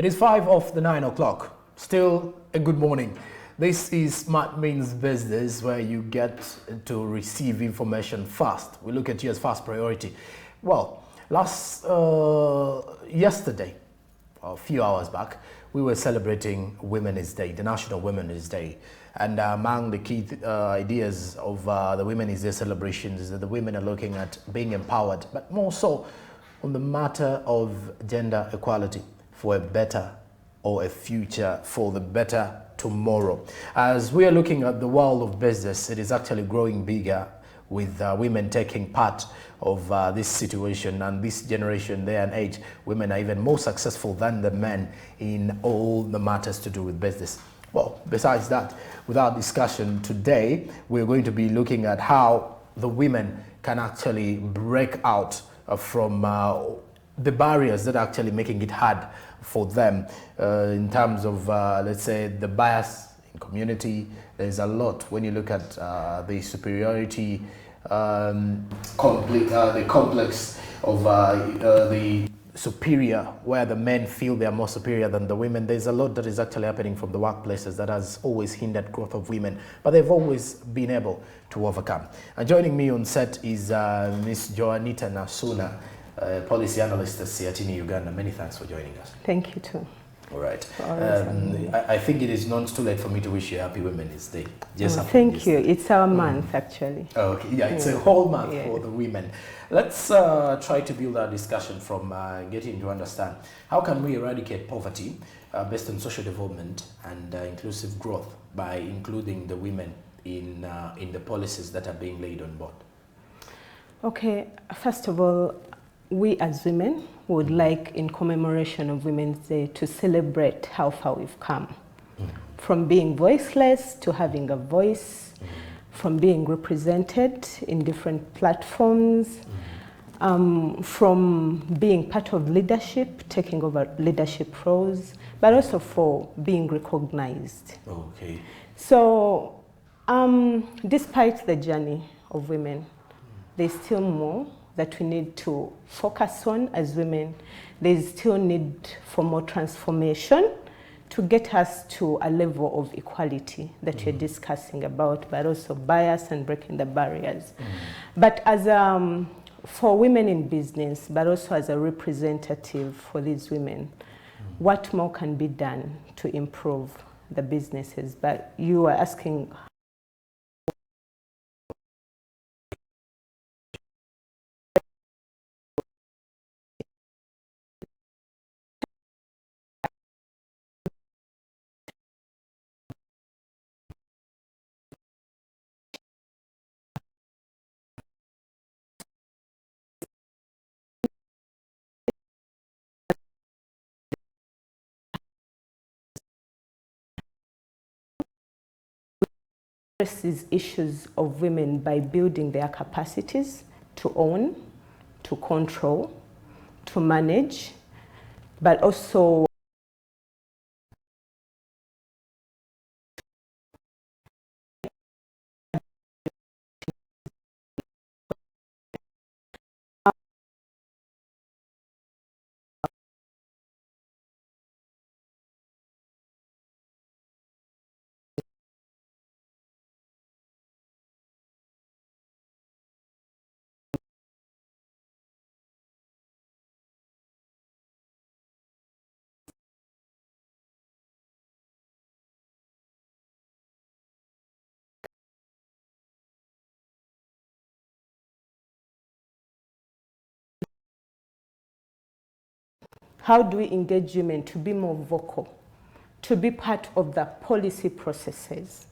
It is 5 of the 9 o'clock. Still a good morning. This is Smart Means Business, where you get to receive information fast. We look at you as fast priority. Well, yesterday, a few hours back, we were celebrating Women's Day, the National Women's Day. And among the key ideas of the Women's Day celebrations is that the women are looking at being empowered, but more so on the matter of gender equality for a better or a future for the better tomorrow. As we are looking at the world of business, it is actually growing bigger with women taking part of this situation, and this generation, day and age, women are even more successful than the men in all the matters to do with business. Well, besides that, without discussion today, we're going to be looking at how the women can actually break out from the barriers that are actually making it hard for them in terms of, let's say, the bias in community. There's a lot when you look at the superiority, the complex of the superior, where the men feel they are more superior than the women. There's a lot that is actually happening from the workplaces that has always hindered growth of women, but they've always been able to overcome. And joining me on set is Ms. Joanita Nasuna, policy analyst at CITINI Uganda. Many thanks for joining us. Thank you too. All right. I think it is not too late for me to wish you a happy Women's Day. Thank you. It's our month, actually. Okay. Yeah, it's a whole month for the women. Let's try to build our discussion from getting to understand how can we eradicate poverty based on social development and inclusive growth by including the women in the policies that are being laid on board. Okay. First of all, we as women would like, in commemoration of Women's Day, to celebrate how far we've come. From being voiceless to having a voice, from being represented in different platforms, from being part of leadership, taking over leadership roles, but also for being recognized. Okay. So, despite the journey of women, there's still more that we need to focus on as women. There's still need for more transformation to get us to a level of equality that we're discussing about, but also bias and breaking the barriers. But as for women in business, but also as a representative for these women, what more can be done to improve the businesses? But you are asking these issues of women by building their capacities to own, to control, to manage, but also how do we engage women to be more vocal, to be part of the policy processes,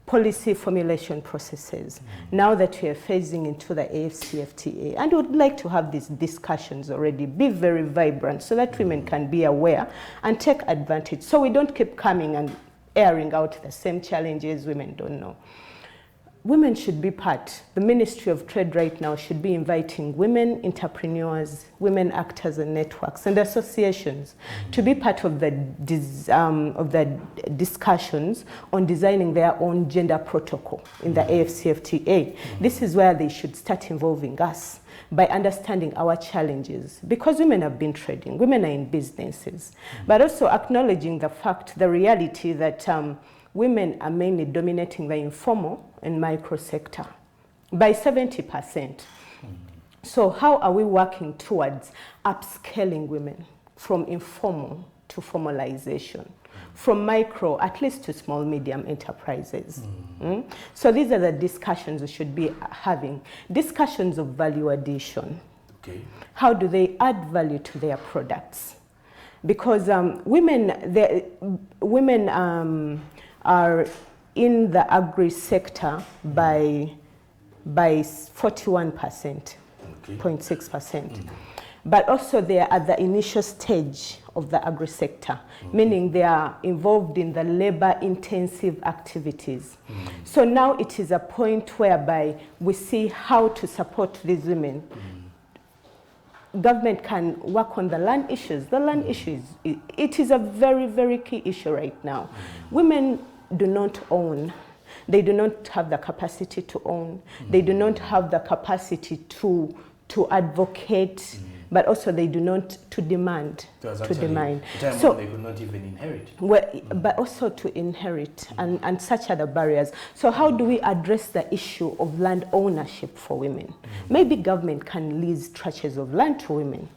policy formulation processes, now that we are phasing into the AFCFTA. And we would like to have these discussions already, be very vibrant, so that women can be aware and take advantage, so we don't keep coming and airing out the same challenges women don't know. women should be part. The Ministry of Trade right now should be inviting women entrepreneurs, women actors and networks and associations to be part of the discussions on designing their own gender protocol in the AFCFTA. This is where they should start involving us by understanding our challenges, because women have been trading, women are in businesses, but also acknowledging the fact, the reality that women are mainly dominating the informal and micro sector by 70%. So how are we working towards upscaling women from informal to formalization, from micro at least to small medium enterprises? So these are the discussions we should be having. Discussions of value addition. Okay. How do they add value to their products? Because women are in the agri sector by 41%, 0.6%. But also they are at the initial stage of the agri sector, meaning they are involved in the labor-intensive activities. So now it is a point whereby we see how to support these women. Government can work on the land issues. The land issues, it is a very, very key issue right now. Women do not own. They do not have the capacity to own. They do not have the capacity to advocate, but also they do not to demand. To demand. So they could not even inherit. Well, but also to inherit and such other barriers. So how do we address the issue of land ownership for women? Maybe government can lease stretches of land to women,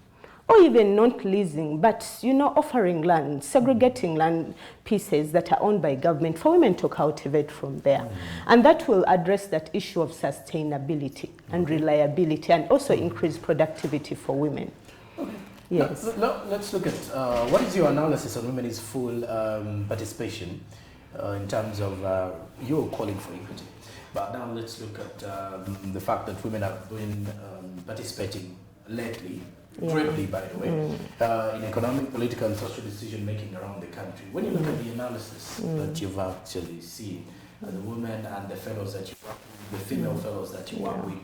or even not leasing, but offering land, segregating land pieces that are owned by government for women to cultivate from there. And that will address that issue of sustainability and reliability, and also increase productivity for women. Okay. Yes. Let's look at what is your analysis on women's full participation in terms of your calling for equity. But now let's look at the fact that women have been participating lately, greatly, by the way, in economic, political, and social decision making around the country. When you look at the analysis that you've actually seen, the women and the fellows that you work with, the female fellows that you work with,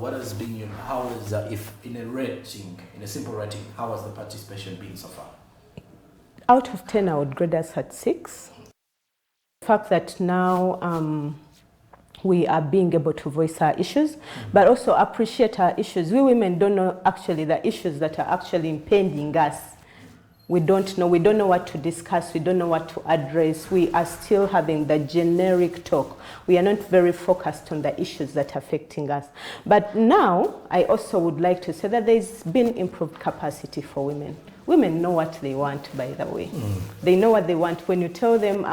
what has been your, how is, if in a rating, in a simple rating, how has the participation been so far? Out of 10, I would grade us at 6. The fact that now we are being able to voice our issues, but also appreciate our issues. We women don't know actually the issues that are actually impeding us. We don't know what to discuss, we don't know what to address. We are still having the generic talk. We are not very focused on the issues that are affecting us. But now, I also would like to say that there's been improved capacity for women. Women know what they want, by the way. They know what they want. When you tell them,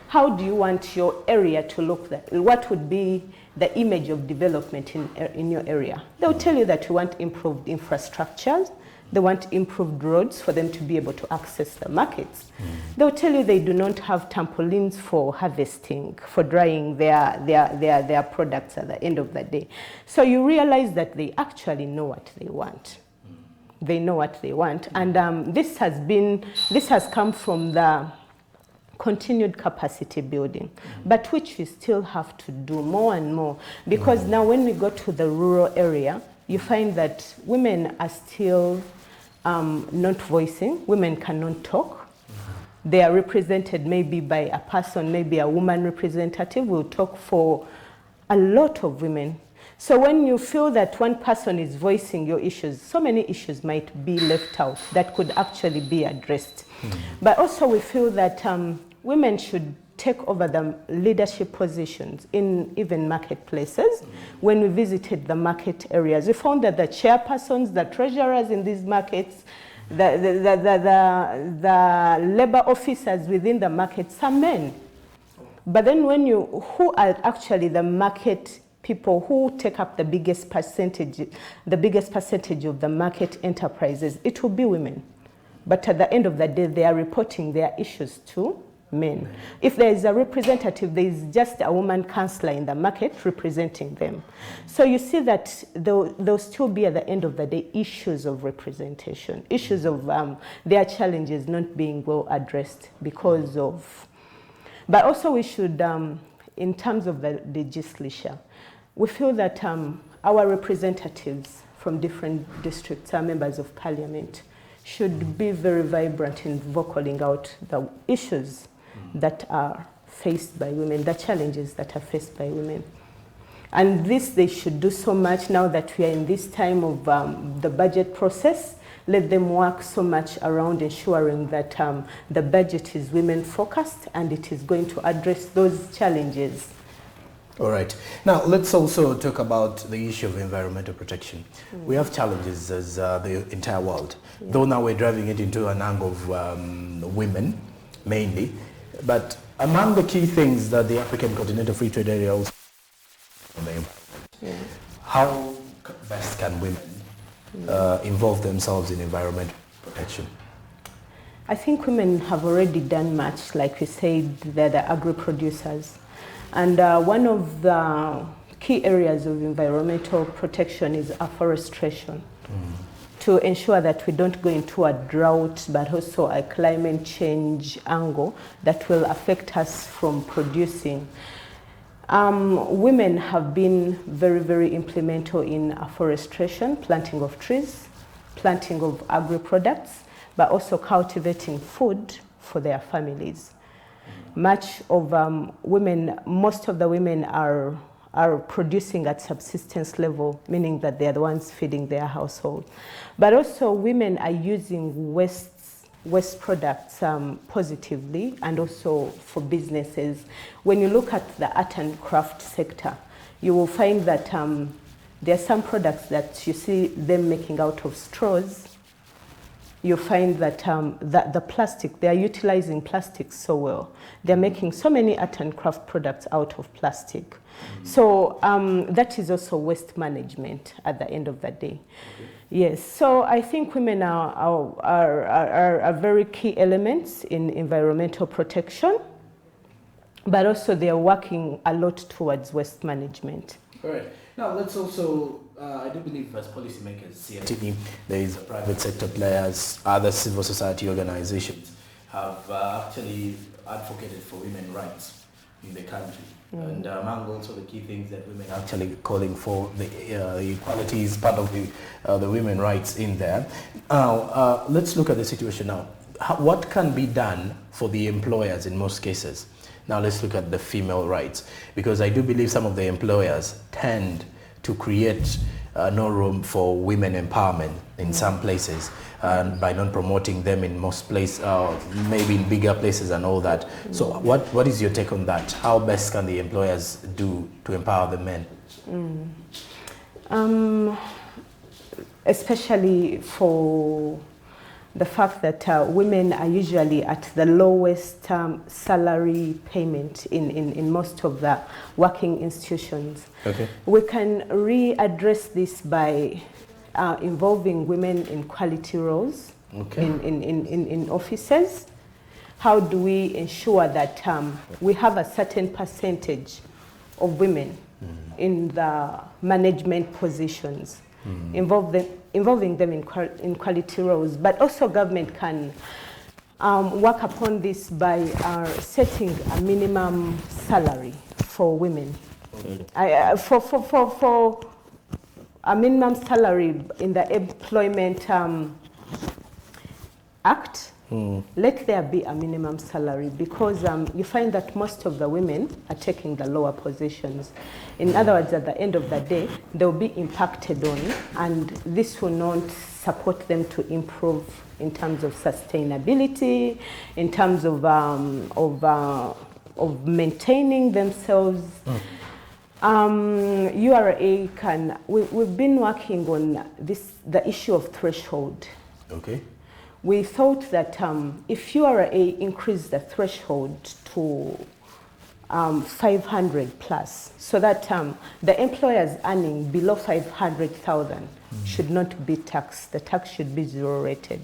how do you want your area to look like? What would be the image of development in your area? They'll tell you that you want improved infrastructures. They want improved roads for them to be able to access the markets. They'll tell you they do not have trampolines for harvesting, for drying their products at the end of the day. So you realize that they actually know what they want. They know what they want. And this has come from the continued capacity building, but which we still have to do more and more. Because now when we go to the rural area, you find that women are still not voicing. Women cannot talk. They are represented maybe by a person, maybe a woman representative will talk for a lot of women. So when you feel that one person is voicing your issues, so many issues might be left out that could actually be addressed. But also we feel that women should take over the leadership positions in even marketplaces. When we visited the market areas, we found that the chairpersons, the treasurers in these markets, the labor officers within the markets are men. But then who are actually the market people who take up the biggest percentage of the market enterprises, it will be women. But at the end of the day, they are reporting their issues to men. If there is a representative, there is just a woman counselor in the market representing them. So you see that there'll still be at the end of the day issues of representation, issues of their challenges not being well addressed because of. But also we should in terms of the legislature, we feel that our representatives from different districts, our members of parliament, should be very vibrant in vocaling out the issues that are faced by women, the challenges that are faced by women. And this they should do so much now that we are in this time of the budget process. Let them work so much around ensuring that the budget is women focused and it is going to address those challenges. All right. Now, let's also talk about the issue of environmental protection. We have challenges as the entire world, though now we're driving it into an angle of women, mainly. But among the key things that the African Continental Free Trade Area also on the environment, how best can women involve themselves in environmental protection? I think women have already done much. Like we said, they're the agri-producers. And one of the key areas of environmental protection is afforestation, to ensure that we don't go into a drought, but also a climate change angle that will affect us from producing. Women have been very, very implemental in afforestation, planting of trees, planting of agri-products, but also cultivating food for their families. Much of women, most of the women are producing at subsistence level, meaning that they are the ones feeding their household. But also women are using waste products positively and also for businesses. When you look at the art and craft sector, you will find that there are some products that you see them making out of straws. You find that, the plastic, they are utilizing plastic so well. They're making so many art and craft products out of plastic. So that is also waste management at the end of the day. Yes, so I think women are very key elements in environmental protection, but also they are working a lot towards waste management. All right. Now let's also, I do believe as policymakers, CRTV, there is private sector players, other civil society organizations have actually advocated for women's rights in the country. And among also the key things that women are actually calling for, the equality is part of the women's rights in there. Now, let's look at the situation now. What can be done for the employers in most cases? Now let's look at the female rights, because I do believe some of the employers tend to create no room for women empowerment in some places, by not promoting them in most places, maybe in bigger places and all that. So what is your take on that? How best can the employers do to empower the men? Especially for the fact that women are usually at the lowest salary payment in most of the working institutions. Okay. We can readdress this by involving women in quality roles, okay, in offices. How do we ensure that we have a certain percentage of women in the management positions? Involving them in quality roles, but also government can work upon this by setting a minimum salary for women. For a minimum salary in the Employment Act, let there be a minimum salary, because you find that most of the women are taking the lower positions. In other words, at the end of the day, they'll be impacted on, and this will not support them to improve in terms of sustainability, in terms of maintaining themselves. URA we've been working on the issue of threshold. Okay. We thought that if URA increased the threshold to 500 plus, so that the employers earning below 500,000 should not be taxed. The tax should be zero rated.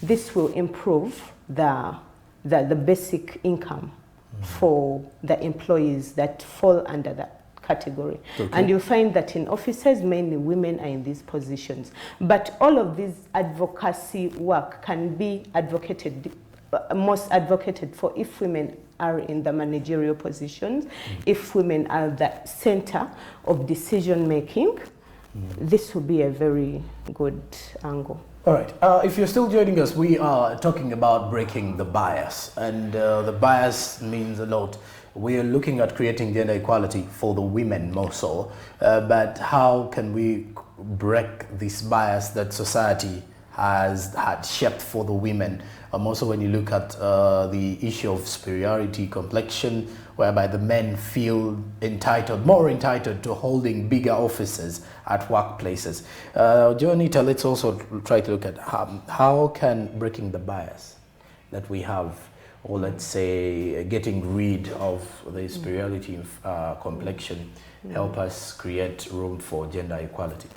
This will improve the basic income for the employees that fall under that category. Okay. And you find that in offices, mainly women are in these positions. But all of this advocacy work can be most advocated for if women are in the managerial positions, if women are the center of decision making, this will be a very good angle. All right. If you're still joining us, we are talking about breaking the bias, and the bias means a lot. We are looking at creating gender equality for the women more so, but how can we break this bias that society has had shaped for the women? Also, when you look at the issue of superiority complexion, whereby the men feel more entitled to holding bigger offices at workplaces. Jonita, let's also try to look at how can breaking the bias that we have, or let's say getting rid of the superiority complexion, help us create room for gender equality?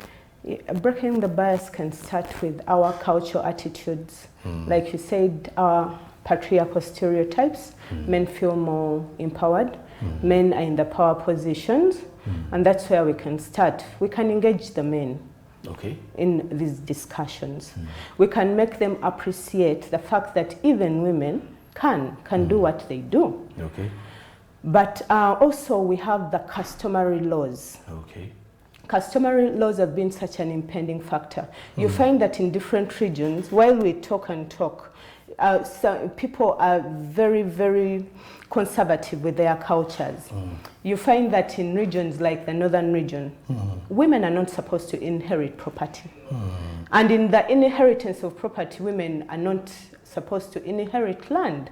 Breaking the bias can start with our cultural attitudes. Like you said, our patriarchal stereotypes. Men feel more empowered. Men are in the power positions. And that's where we can start. We can engage the men in these discussions. We can make them appreciate the fact that even women can do what they do. But also we have the customary laws. Customary laws have been such an impending factor. You find that in different regions, while we talk and talk, some people are very, very conservative with their cultures. You find that in regions like the northern region, women are not supposed to inherit property. And in the inheritance of property, women are not supposed to inherit land.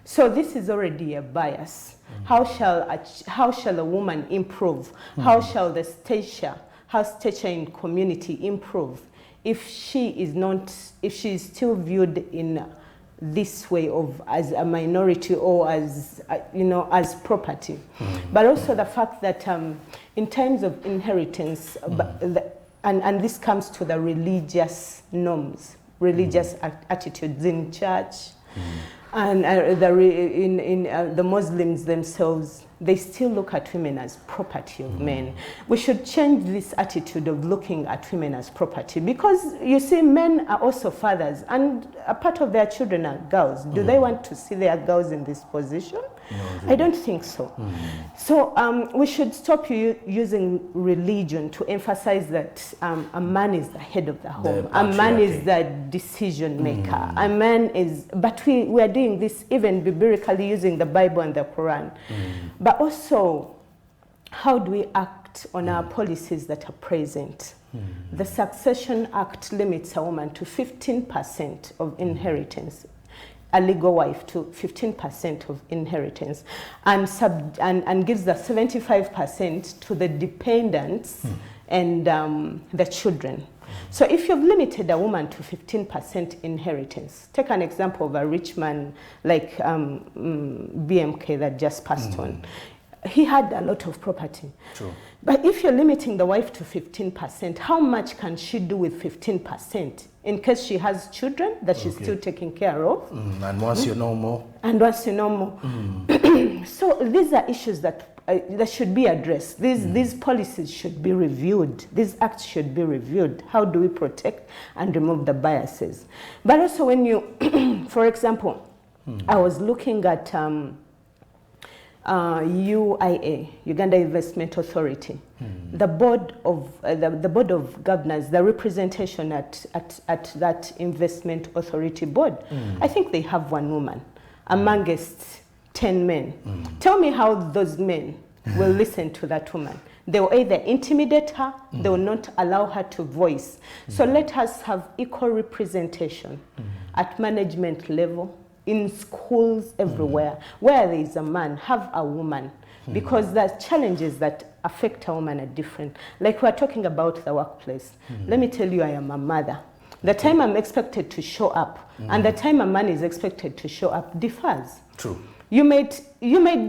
So this is already a bias. How shall a woman improve? How shall her stature in community improve if she is still viewed in this way of as a minority or as as property? But also the fact that in terms of inheritance, and this comes to the religious norms, religious attitudes in church. And the Muslims themselves, they still look at women as property of men. We should change this attitude of looking at women as property, because you see, men are also fathers, and a part of their children are girls. Do they want to see their girls in this position? No, I don't think so. So we should stop using religion to emphasize that a man is the head of the home. A man is the decision maker. A man is, but we are doing this even biblically using the Bible and the Quran. But also, how do we act on our policies that are present? The Succession Act limits a woman to 15% of inheritance, a legal wife to 15% of inheritance, and gives the 75% to the dependents and the children. So if you've limited a woman to 15% inheritance, take an example of a rich man like BMK that just passed on. He had a lot of property. True. But if you're limiting the wife to 15%, how much can she do with 15%? In case she has children that she's still taking care of. And once you know more. And once you know more. So these are issues that should be addressed. These policies should be reviewed. These acts should be reviewed. How do we protect and remove the biases? But also when you, for example, I was looking at UIA, Uganda Investment Authority, the board of governors, the representation at that investment authority board. I think they have one woman amongst 10 men. Tell me how those men will listen to that woman. They will either intimidate her, they will not allow her to voice. So let us have equal representation at management level, in schools, everywhere. Where there is a man, have a woman. Because the challenges that affect a woman are different. Like we're talking about the workplace. Let me tell you, I am a mother. The time I'm expected to show up and the time a man is expected to show up differs. True. You might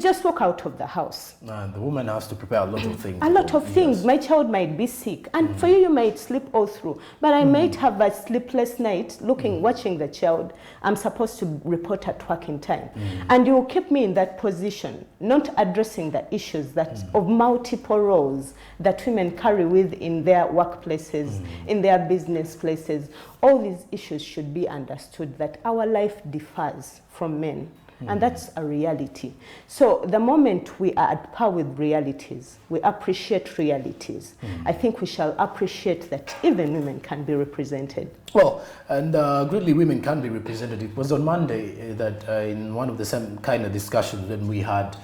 just walk out of the house. And the woman has to prepare a lot of things. A lot of things. My child might be sick. And for you, you might sleep all through. But I might have a sleepless night watching the child. I'm supposed to report at work in time. And you will keep me in that position, not addressing the issues that of multiple roles that women carry with in their workplaces, in their business places. All these issues should be understood, that our life differs from men. And that's a reality. So the moment we are at par with realities, we appreciate realities, I think we shall appreciate that even women can be represented. Well, and greatly women can be represented. It was on Monday that in one of the same kind of discussions when we had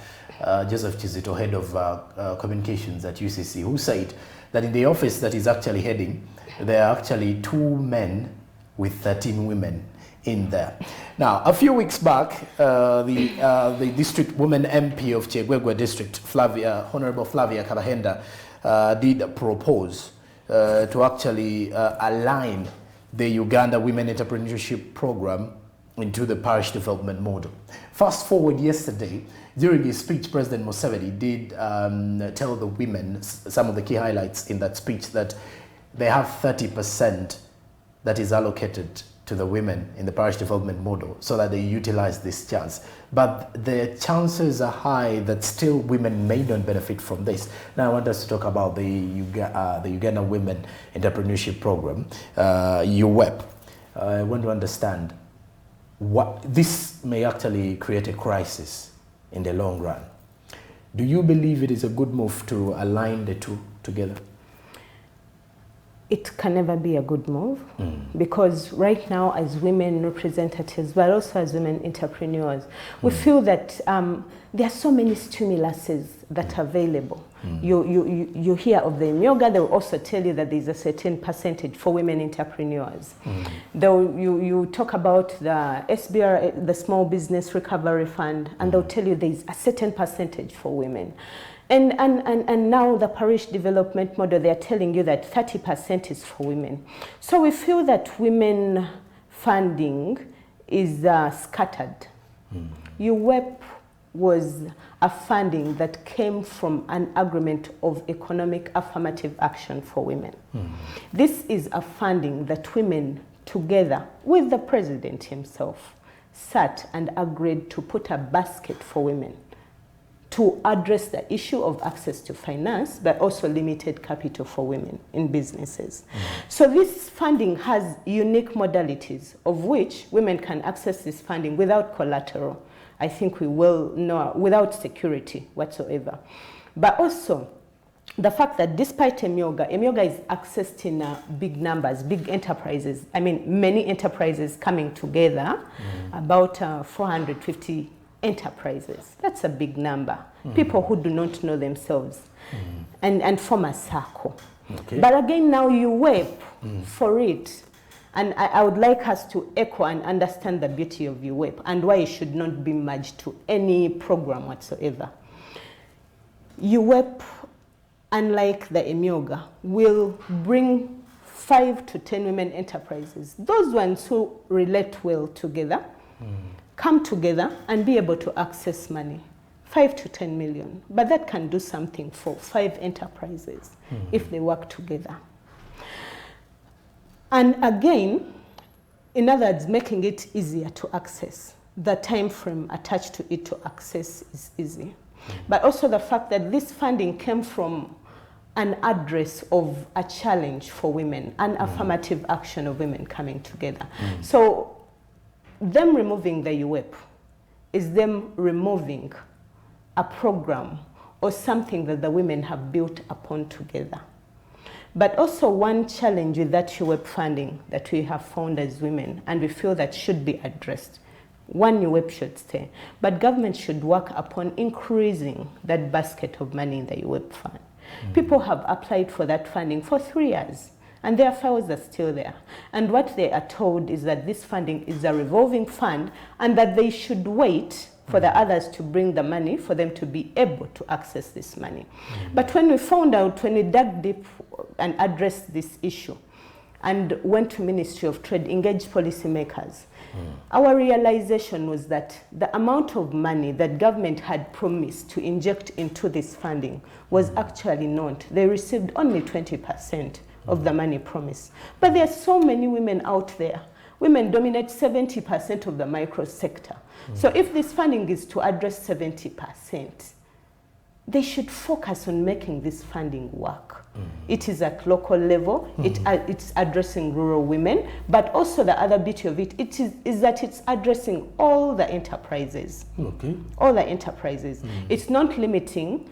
Joseph Chizito, head of communications at UCC, who said that in the office that he's actually heading, there are actually 2 men with 13 women in there. Now, a few weeks back, the district woman MP of Chegwegwe district, Honorable Flavia Kalahenda, did propose to actually align the Uganda Women Entrepreneurship Program into the parish development model. Fast forward yesterday, during his speech, President Museveni did tell the women some of the key highlights in that speech, that they have 30% that is allocated to the women in the parish development model so that they utilize this chance. But the chances are high that still women may not benefit from this. Now I want us to talk about the Uganda Women Entrepreneurship Program, UWEP. I want to understand what this may actually create a crisis in the long run. Do you believe it is a good move to align the two together? It can never be a good move because right now as women representatives, but also as women entrepreneurs, we feel that there are so many stimuluses that are available. You hear of the Myoga, they will also tell you that there's a certain percentage for women entrepreneurs. You talk about the SBR, the Small Business Recovery Fund, and they'll tell you there's a certain percentage for women. And now the parish development model, they're telling you that 30% is for women. So we feel that women funding is scattered. UWEP was a funding that came from an agreement of economic affirmative action for women. This is a funding that women together with the president himself sat and agreed to put a basket for women to address the issue of access to finance, but also limited capital for women in businesses. So this funding has unique modalities of which women can access this funding without collateral. I think we will know, without security whatsoever. But also, the fact that despite Emyoga is accessed in big numbers, big enterprises, I mean, many enterprises coming together, about 450 enterprises. That's a big number. People who do not know themselves and form a circle. Okay. But again, now you wait for it. And I would like us to echo and understand the beauty of UWEP and why it should not be merged to any program whatsoever. UWEP, unlike the Emyoga, will bring 5 to 10 women enterprises. Those ones who relate well together, come together and be able to access money, 5 to 10 million. But that can do something for 5 enterprises if they work together. And again, in other words, making it easier to access. The time frame attached to it to access is easy. But also the fact that this funding came from an address of a challenge for women, an affirmative action of women coming together. So them removing the UWEP is them removing a program or something that the women have built upon together. But also one challenge with that UWEP funding that we have found as women, and we feel that should be addressed. One UWEP should stay, but government should work upon increasing that basket of money in the UWEP fund. People have applied for that funding for 3 years, and their files are still there. And what they are told is that this funding is a revolving fund and that they should wait for the others to bring the money for them to be able to access this money. But when we found out, when we dug deep and addressed this issue and went to Ministry of Trade, engaged policymakers, our realization was that the amount of money that government had promised to inject into this funding was actually not. They received only 20% of the money promised. But there are so many women out there. Women dominate 70% of the micro sector. So if this funding is to address 70%, they should focus on making this funding work. It is at local level, it's addressing rural women, but also the other beauty of it is that it's addressing all the enterprises. Okay. All the enterprises. It's not limiting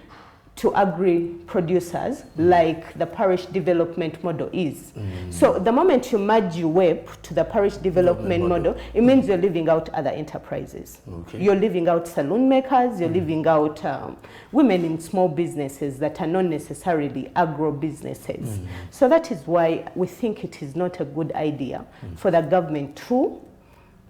to agri-producers like the parish development model is. So the moment you merge UWEP to the parish development model, it means you're leaving out other enterprises. Okay. You're leaving out saloon makers, you're leaving out women in small businesses that are not necessarily agro-businesses. So that is why we think it is not a good idea for the government to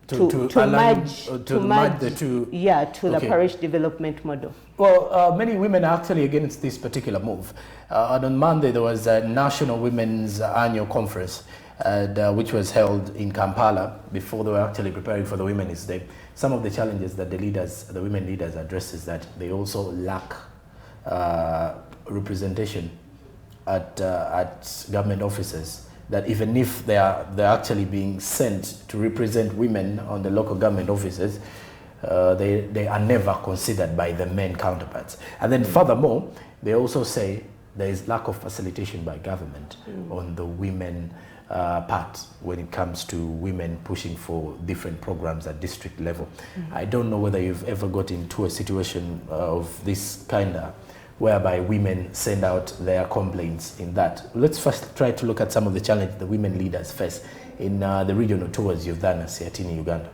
merge the two. Yeah, to the parish development model. Well, many women are actually against this particular move. And on Monday, there was a National Women's Annual Conference, which was held in Kampala before they were actually preparing for the Women's Day. Some of the challenges that the women leaders address is that they also lack representation at government offices. That even if they're actually being sent to represent women on the local government offices, they are never considered by the men counterparts. And then furthermore, they also say there is lack of facilitation by government on the women part when it comes to women pushing for different programs at district level. I don't know whether you've ever got into a situation of this kind of whereby women send out their complaints in that. Let's first try to look at some of the challenges the women leaders face in the regional tours you've done at Siatini, Uganda.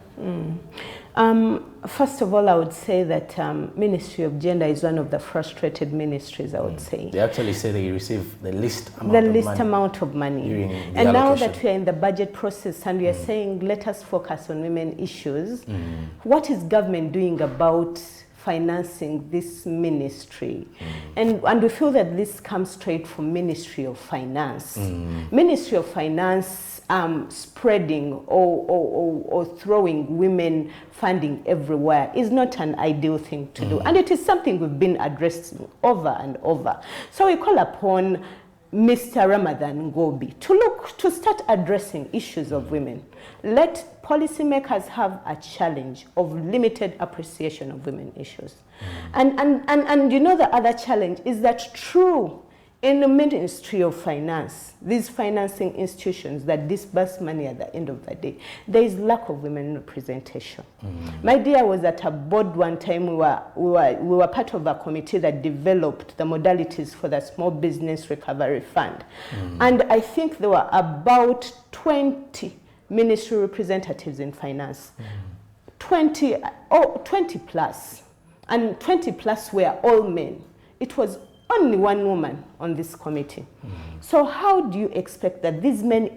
First of all, I would say that Ministry of Gender is one of the frustrated ministries, I would say. They actually say they receive the least amount of money. And now that we are in the budget process and we are saying, let us focus on women issues, what is government doing about financing this ministry? And we feel that this comes straight from Ministry of Finance. Ministry of Finance spreading or throwing women funding everywhere is not an ideal thing to do. And it is something we've been addressing over and over. So we call upon Mr. Ramadan Ngobi to start addressing issues of women. Let policymakers have a challenge of limited appreciation of women issues. And you know the other challenge is that true in the Ministry of Finance, these financing institutions that disburse money at the end of the day, there is lack of women representation. My dear was at a board one time. We were part of a committee that developed the modalities for the Small Business Recovery Fund. And I think there were about 20 ministry representatives in finance. 20 plus. And 20 plus were all men. It was only one woman on this committee. So how do you expect that these men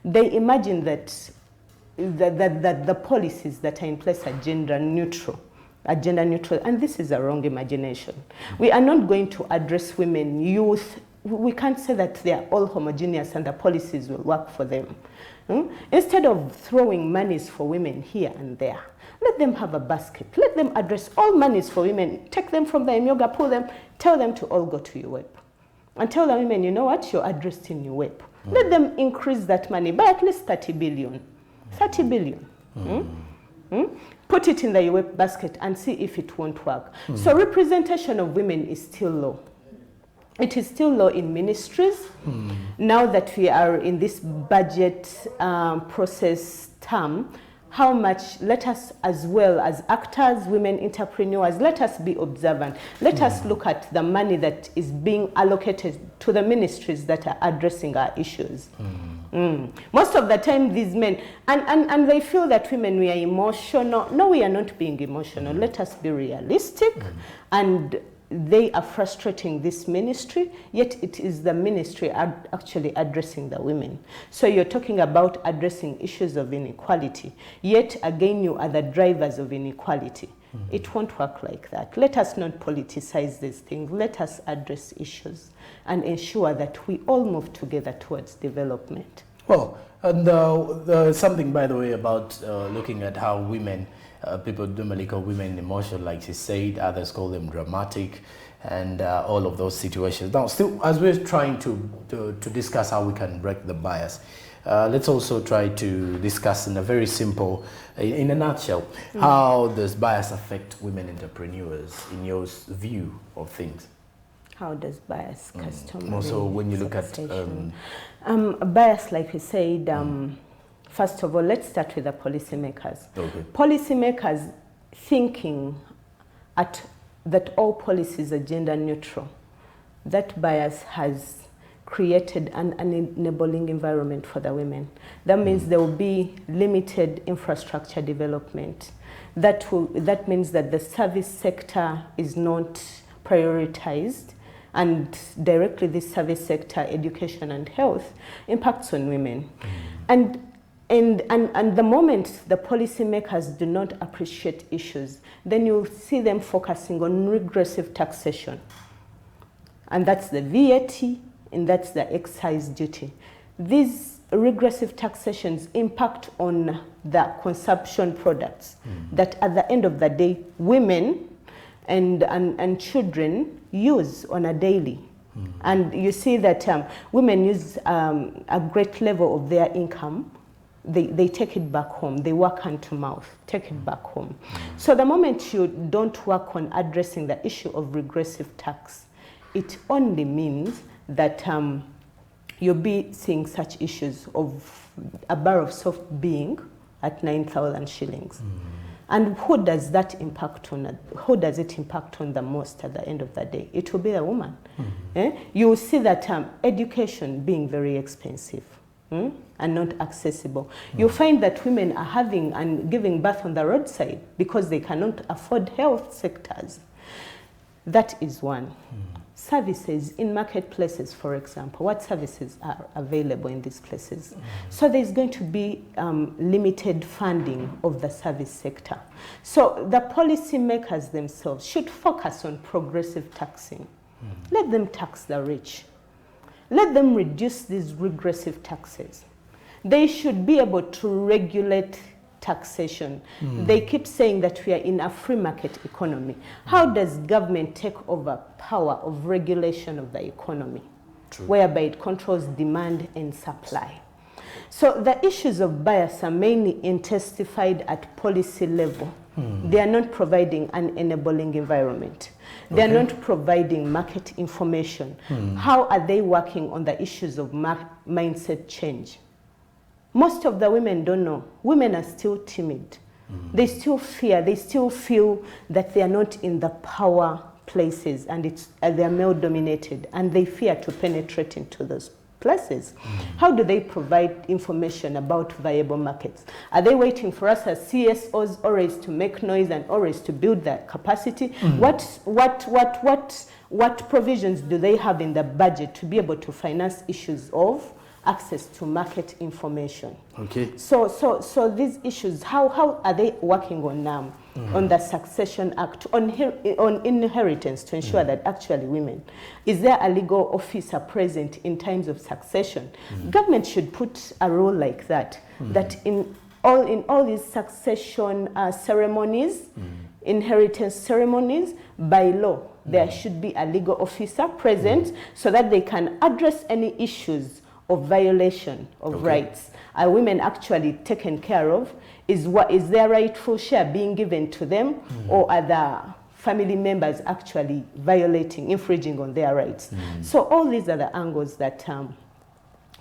they imagine that the policies that are in place are gender neutral, and this is a wrong imagination. We are not going to address women, youth. We can't say that they are all homogeneous and the policies will work for them. Instead of throwing monies for women here and there, let them have a basket. Let them address all monies for women. Take them from the Emyoga, pull them, tell them to all go to UWEP. And tell the women, you know what, you're addressed in UWEP. Let them increase that money by at least 30 billion. 30 billion. Put it in the UWEP basket and see if it won't work. So representation of women is still low. It is still low in ministries. Now that we are in this budget process term, how much, let us, as well as actors, women entrepreneurs, let us be observant. Let us look at the money that is being allocated to the ministries that are addressing our issues. Most of the time these men, and they feel that women, we are emotional. No, we are not being emotional. Let us be realistic. And they are frustrating this ministry, yet it is the ministry actually addressing the women. So you're talking about addressing issues of inequality, yet again you are the drivers of inequality. It won't work like that. Let us not politicize these things. Let us address issues and ensure that we all move together towards development. Well, and something, by the way, about looking at how women, people normally call women emotional, like she said, others call them dramatic, and all of those situations. Now, still, as we're trying to discuss how we can break the bias, let's also try to discuss in a very simple, in a nutshell, how does bias affect women entrepreneurs in your view of things? How does bias customary Also, when you look at bias, like we said, first of all, let's start with the policymakers. Okay. Policymakers thinking that all policies are gender neutral. That bias has created an enabling environment for the women. That means there will be limited infrastructure development. That means that the service sector is not prioritized, and directly this service sector, education and health, impacts on women. And the moment the policymakers do not appreciate issues, then you'll see them focusing on regressive taxation. And that's the VAT, and that's the excise duty. These regressive taxations impact on the consumption products that at the end of the day, women and children use on a daily. And you see that women use a great level of their income. They take it back home. They work hand to mouth, take it back home. So the moment you don't work on addressing the issue of regressive tax, it only means that you'll be seeing such issues of a bar of soft being at 9,000 shillings. And who does that impact on? Who does it impact on the most at the end of the day? It will be the woman. You will see that education being very expensive and not accessible. You'll find that women are having and giving birth on the roadside because they cannot afford health sectors. That is one. Services in marketplaces, for example, what services are available in these places? So there's going to be limited funding of the service sector. So the policymakers themselves should focus on progressive taxing. Let them tax the rich. Let them reduce these regressive taxes. They should be able to regulate taxation. They keep saying that we are in a free market economy. How does government take over power of regulation of the economy, whereby it controls demand and supply? So the issues of bias are mainly intensified at policy level. They are not providing an enabling environment. They are not providing market information. How are they working on the issues of mindset change? Most of the women don't know. Women are still timid. They still fear. They still feel that they are not in the power places and they are male dominated, and they fear to penetrate into those places. How do they provide information about viable markets? Are they waiting for us as CSOs always to make noise and always to build their capacity? What provisions do they have in the budget to be able to finance issues of access to market information? Okay. So these issues, how are they working on the Succession Act, on inheritance, to ensure that actually women, is there a legal officer present in times of succession? Government should put a rule like that, that in all these succession ceremonies, inheritance ceremonies, by law, there should be a legal officer present so that they can address any issues of violation of rights. Are women actually taken care of? Is their rightful share being given to them, or are the family members actually violating, infringing on their rights? So all these are the angles that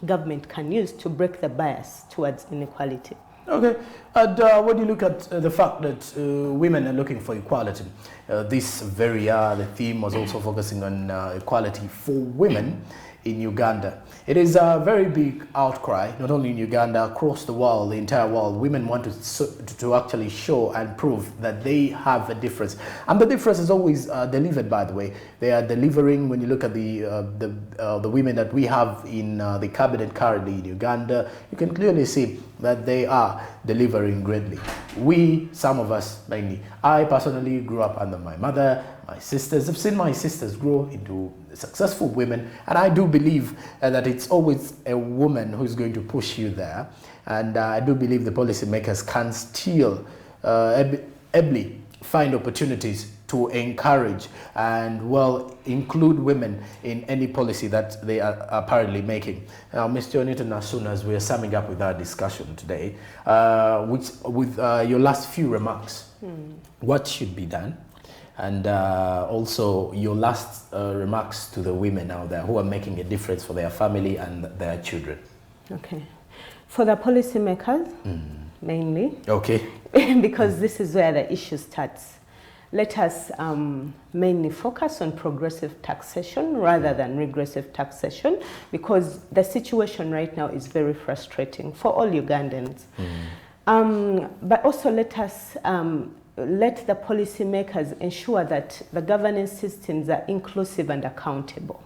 government can use to break the bias towards inequality. Okay, and when you look at the fact that women are looking for equality, this very year the theme was also focusing on equality for women in Uganda. It is a very big outcry, not only in Uganda, across the world, the entire world. Women want to actually show and prove that they have a difference. And the difference is always delivered, by the way. They are delivering. When you look at the women that we have in the cabinet currently in Uganda, you can clearly see that they are delivering greatly. We, some of us mainly, I personally grew up under my mother, my sisters. I've seen my sisters grow into successful women, and I do believe that it's always a woman who's going to push you there. And I do believe the policymakers can still ably find opportunities to to encourage and, well, include women in any policy that they are apparently making. Now, Mr. Onita, as soon as we are summing up with our discussion today, with your last few remarks, what should be done? And also your last remarks to the women out there who are making a difference for their family and their children. Okay. For the policymakers, mainly. Okay. Because this is where the issue starts. Let us mainly focus on progressive taxation rather than regressive taxation, because the situation right now is very frustrating for all Ugandans. But also let us let the policymakers ensure that the governance systems are inclusive and accountable.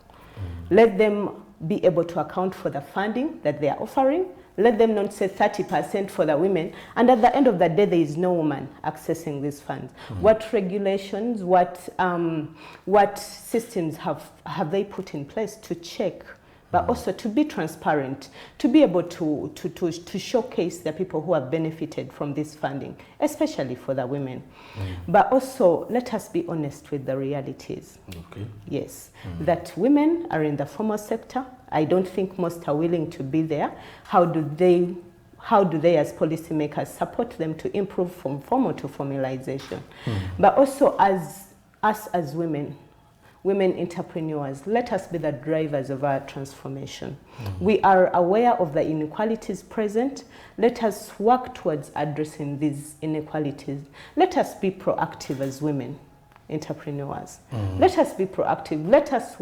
Let them be able to account for the funding that they are offering. Let them not say 30% for the women, and at the end of the day, there is no woman accessing these funds. What regulations, what systems have they put in place to check, but also to be transparent, to be able to showcase the people who have benefited from this funding, especially for the women. But also, let us be honest with the realities. Okay. Yes, that women are in the formal sector. I don't think most are willing to be there. How do they as policymakers support them to improve from formal to formalization? But also as us as women entrepreneurs, let us be the drivers of our transformation. We are aware of the inequalities present. Let us work towards addressing these inequalities. Let us be proactive as women entrepreneurs. Let us be proactive. Let us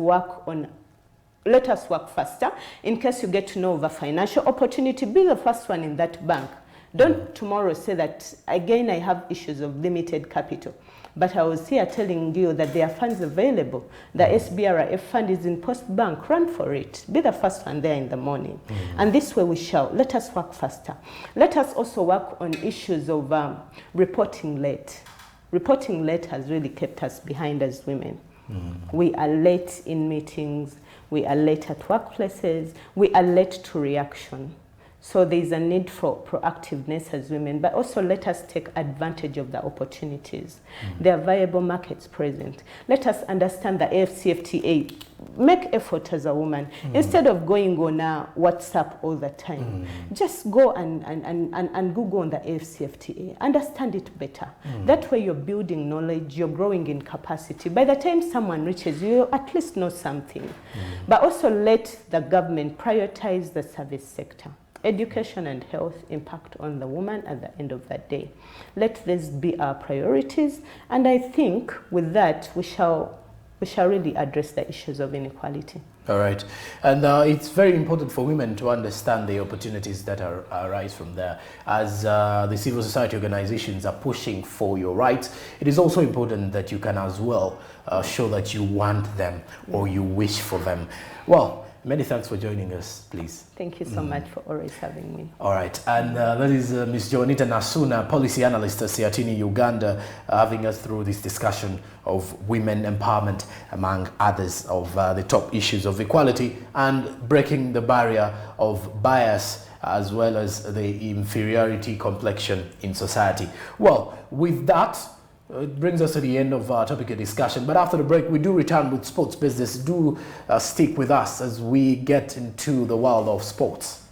work faster. In case you get to know of a financial opportunity, be the first one in that bank. Don't tomorrow say that, again, I have issues of limited capital. But I was here telling you that there are funds available. The SBRIF fund is in Post Bank. Run for it. Be the first one there in the morning. And this way we shall. Let us work faster. Let us also work on issues of reporting late. Reporting late has really kept us behind as women. We are late in meetings. We are late at workplaces. We are late to reaction. So there is a need for proactiveness as women, but also let us take advantage of the opportunities. There are viable markets present. Let us understand the AFCFTA. Make effort as a woman. Instead of going on WhatsApp all the time, just go and Google on the AFCFTA. Understand it better. That way you're building knowledge, you're growing in capacity. By the time someone reaches you, you at least know something. But also let the government prioritize the service sector. Education and health impact on the woman at the end of the day. Let this be our priorities, and I think with that we shall really address the issues of inequality. All right. And it's very important for women to understand the opportunities that arise from there. As the civil society organizations are pushing for your rights, it is also important that you can as well show that you want them or you wish for them. Well, many thanks for joining us, please. Thank you so much for always having me. All right, and that is Ms. Jonita Nasuna, policy analyst at Siatini, Uganda, having us through this discussion of women empowerment, among others, of the top issues of equality and breaking the barrier of bias as well as the inferiority complexion in society. Well, with that, it brings us to the end of our topic of discussion. But after the break, we do return with sports business. Do stick with us as we get into the world of sports.